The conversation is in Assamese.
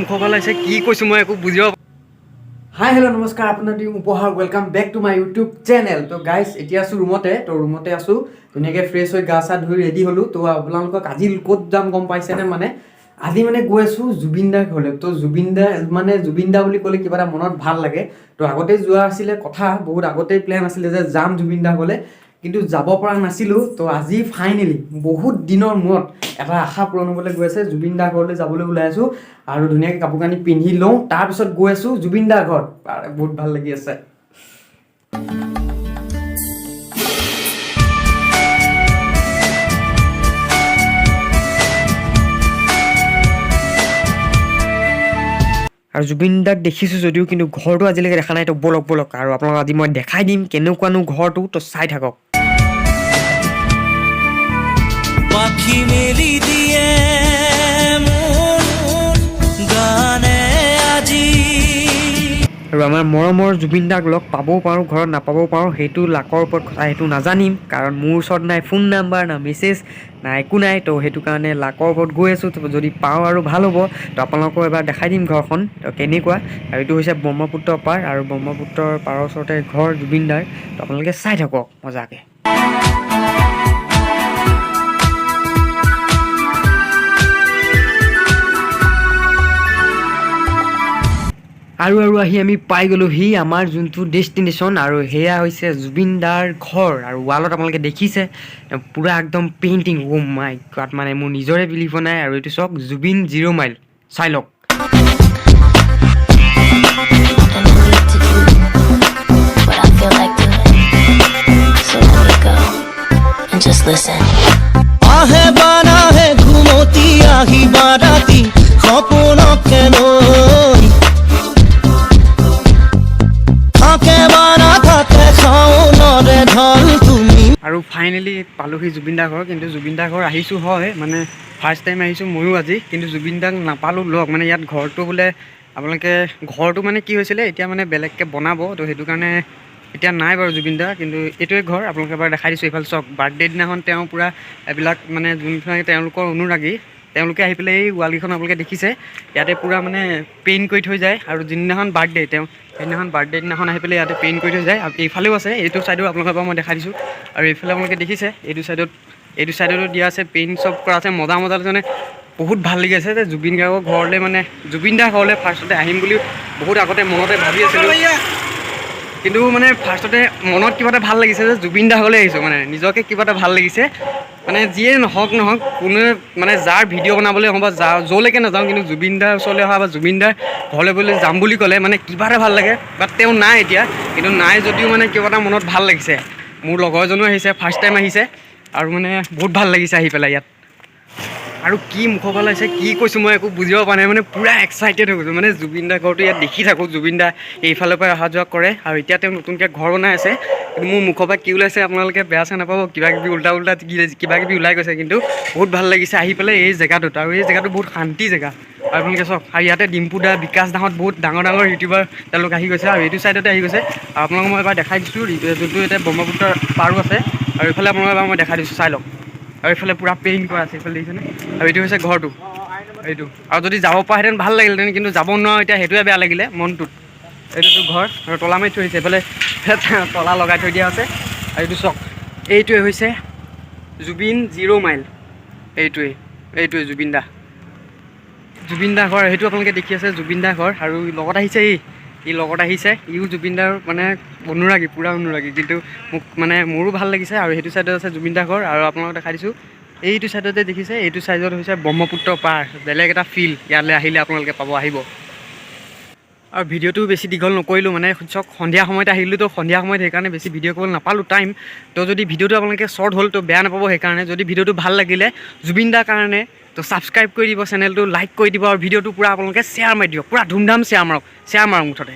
মুখৰ পৰা ওলাইছে কি কৈছোঁ মই একো বুজিব। হাই হেল্ল' নমস্কাৰ, আপোনাৰ উপহাৰ welcome back to my YouTube channel. তো গাইজ এতিয়া আছোঁ ৰুমতে আছোঁ ধুনীয়াকৈ ফ্ৰেছ হৈ গা চা ধুই ৰেডি হ'লোঁ। তো আপোনালোকক আজি ক'ত যাম গম পাইছেনে? আজি গৈ আছোঁ জুবিন দাৰ ঘৰলৈ। তো জুবিন দা বুলি ক'লে কিবা এটা মনত ভাল লাগে। তো আগতেই যোৱা আছিলে কথা, বহুত আগতেই প্লেন আছিলে যে যাম জুবিন দা ঘৰলৈ, কিন্তু যাব পৰা নাছিলোঁ। তো আজি ফাইনেলি বহুত দিনৰ মূৰত এটা আশা পূৰণ হ'বলৈ গৈ আছে। জুবিন দাৰ ঘৰলৈ যাবলৈ ওলাই আছোঁ আৰু ধুনীয়াকৈ কাপোৰ কানি পিন্ধি লওঁ, তাৰপিছত গৈ আছোঁ জুবিন দাৰ ঘৰত। বহুত ভাল লাগি আছে। আৰু জুবিন দাক দেখিছোঁ যদিও কিন্তু ঘৰটো আজিলৈকে দেখা নাই। তো বলক আৰু আপোনালোকক আজি মই দেখাই দিম কেনেকুৱানো ঘৰটো। তো চাই থাকক। পাখি মেলি দিয়ে গানে আজি। আৰু আমাৰ মৰমৰ জুবিন দাক লগ পাবও পাৰোঁ, ঘৰত নাপাবও পাৰোঁ, সেইটো লাকৰ ওপৰত কথা, সেইটো নাজানিম। কাৰণ মোৰ ওচৰত নাই ফোন নাম্বাৰ, না মেছেজ, না একো নাই। তো সেইটো কাৰণে লাকৰ ওপৰত গৈ আছোঁ। তো যদি পাওঁ আৰু ভাল হ'ব। তো আপোনালোকক এবাৰ দেখাই দিম ঘৰখন তো কেনেকুৱা। আৰু এইটো হৈছে ব্ৰহ্মপুত্ৰ পাৰ, আৰু ব্ৰহ্মপুত্ৰৰ পাৰৰ ওচৰতে ঘৰ জুবিন দাৰ। তো আপোনালোকে চাই থাকক মজাকৈ। আৰু আহি আমি পাই গ'লোহি আমাৰ যোনটো ডেষ্টিনেশ্যন, আৰু সেয়া হৈছে জুবিন দাৰ ঘৰ। আৰু ৱালত আপোনালোকে দেখিছে পূৰা একদম পেইণ্টিং। মাই গড, মোৰ নিজৰে বিলিভ হোৱা নাই। আৰু এইটো চাওক, জুবিন 0 মাইল, চাই লওক। আহে বানাহে ঘুমতি আহি বাৰাতি সপোনকে লৈ আৰু ফাইনেলি পালোহি জুবিন দাৰ ঘৰ। কিন্তু জুবিন দাৰ ঘৰ আহিছোঁ হয়, ফাৰ্ষ্ট টাইম আহিছোঁ ময়ো আজি। কিন্তু জুবিন দাক নাপালোঁ লগ। ইয়াত ঘৰটো বোলে আপোনালোকে ঘৰটো কি হৈছিলে এতিয়া বেলেগকৈ বনাব। তো সেইটো কাৰণে এতিয়া নাই বাৰু জুবিন দা। কিন্তু এইটোৱে ঘৰ, আপোনালোকে এবাৰ দেখাই দিছোঁ। এইফালে চাওক, বাৰ্থডে দিনাখন তেওঁ পূৰা এইবিলাক যোনবিলাক তেওঁলোকৰ অনুৰাগী, তেওঁলোকে আহি পেলাই এই ৱালকেইখন আপোনালোকে দেখিছে ইয়াতে পূৰা পেইণ্ট কৰি থৈ যায়। আৰু যিদিনাখন বাৰ্থডে সেইদিনাখন বাৰ্থডে দিনাখন আহি পেলাই ইয়াতে পেইণ্ট কৰি থৈ যায়। আৰু এইফালেও আছে, এইটো ছাইডো আপোনালোকৰ পৰা মই দেখাই দিছোঁ। আৰু এইফালে আপোনালোকে দেখিছে এইটো ছাইডতো দিয়া আছে, পেইণ্ট চব কৰা আছে। মজা বহুত ভাল লাগি আছে যে জুবিন গাৰ্গৰ ঘৰলৈ জুবিন দাৰ ঘৰলৈ ফাৰ্ষ্টতে আহিম বুলি বহুত আগতে মনতে ভাবি আছিলোঁ। কিন্তু ফাৰ্ষ্টতে মনত কিবা এটা ভাল লাগিছে যে জুবিন দাৰ ঘৰলৈ আহিছোঁ। নিজকে কিবা এটা ভাল লাগিছে। যিয়ে নহওক কোনোৱে যাৰ ভিডিঅ' বনাবলৈ হওক বা য'লৈকে নাযাওঁ, কিন্তু জুবিন দাৰ ওচৰলৈ অহা বা জুবিন দাৰ ঘৰলৈ যাম বুলি ক'লে কিবা এটা ভাল লাগে। বাট তেওঁ নাই এতিয়া, কিন্তু নাই যদিও কিবা এটা মনত ভাল লাগিছে। মোৰ লগৰজনো আহিছে, ফাৰ্ষ্ট টাইম আহিছে, আৰু বহুত ভাল লাগিছে আহি পেলাই ইয়াত। আৰু কি মুখৰ পৰা ওলাইছে কি কৈছোঁ মই একো বুজিব পৰা নাই। পূৰা এক্সাইটেড হৈ গৈছোঁ। জুবিন দাৰ ঘৰটো ইয়াত দেখি থাকোঁ, জুবিন দা এইফালৰ পৰা অহা যোৱা কৰে। আৰু এতিয়া তেওঁ নতুনকৈ ঘৰ বনাই আছে। কিন্তু মোৰ মুখৰ পৰা কি ওলাইছে আপোনালোকে বেয়া চেয়া নাপাব, কিবাকিবি উল্টা কিবাকিবি ওলাই গৈছে। কিন্তু বহুত ভাল লাগিছে আহি পেলাই এই জেগাটোত। আৰু এই জেগাটো বহুত শান্তি জেগা। আৰু আপোনালোকে চাওক, আৰু ইয়াতে ডিম্পু দা, বিকাশ দাহঁত বহুত ডাঙৰ ইউটিউবাৰ তেওঁলোক আহি গৈছে। আৰু এইটো ছাইডতে আহি গৈছে। আৰু আপোনালোকক মই এবাৰ দেখাই দিছোঁ যোনটো এতিয়া ব্ৰহ্মপুত্ৰৰ পাৰো আছে। আৰু এইফালে আপোনালোকক এবাৰ মই দেখাই দিছোঁ, চাই লওক। আৰু এইফালে পূৰা পেইণ্ট কৰা আছে, এইফালে দেখিছেনে? আৰু এইটো হৈছে ঘৰটো, এইটো। আৰু যদি যাব পৰাহেঁতেন ভাল লাগিলহেঁতেন, কিন্তু যাব নোৱাৰোঁ এতিয়া, সেইটোৱে বেয়া লাগিলে মনটোত। এইটোতো ঘৰ, আৰু তলা মাৰি থৈ দিছে, এইফালে তলা লগাই থৈ দিয়া আছে। আৰু এইটো চাওক, এইটোৱে হৈছে জুবিন 0 মাইল। এইটোৱে জুবিন দা ঘৰ। সেইটো আপোনালোকে দেখি আছে জুবিন দা ঘৰ। আৰু লগত আহিছে লগত আহিছে, ইও জুবিন দাৰ অনুৰাগী, পূৰা অনুৰাগী। কিন্তু মোক মোৰো ভাল লাগিছে। আৰু সেইটো ছাইডত আছে জুবিন দা ঘৰ। আৰু আপোনালোকক দেখাই দিছোঁ, এইটো ছাইডতে দেখিছে, এইটো ছাইডত হৈছে ব্ৰহ্মপুত্ৰ পাৰ। বেলেগ এটা ফিল ইয়ালৈ আহিলে আপোনালোকে আহিব। আৰু ভিডিঅ'টো বেছি দীঘল নকৰিলোঁ, চাওক সন্ধিয়া সময়ত আহিলোঁ। তো সন্ধিয়া সময়ত সেইকাৰণে বেছি ভিডিঅ' কৰিবলৈ নাপালোঁ টাইম। তো যদি ভিডিঅ'টো আপোনালোকে শ্বৰ্ট হ'ল তো বেয়া নাপাব। সেইকাৰণে যদি ভিডিঅ'টো ভাল লাগিলে জুবিন দাৰ কাৰণে তো ছাবস্ক্ৰাইব কৰি দিব, চেনেলটো লাইক কৰি দিব, আৰু ভিডিঅ'টো পূৰা আপোনালোকে শ্বেয়াৰ মাৰি দিয়ক, পূৰা ধুমধাম শ্বেয়াৰ মাৰক মুঠতে।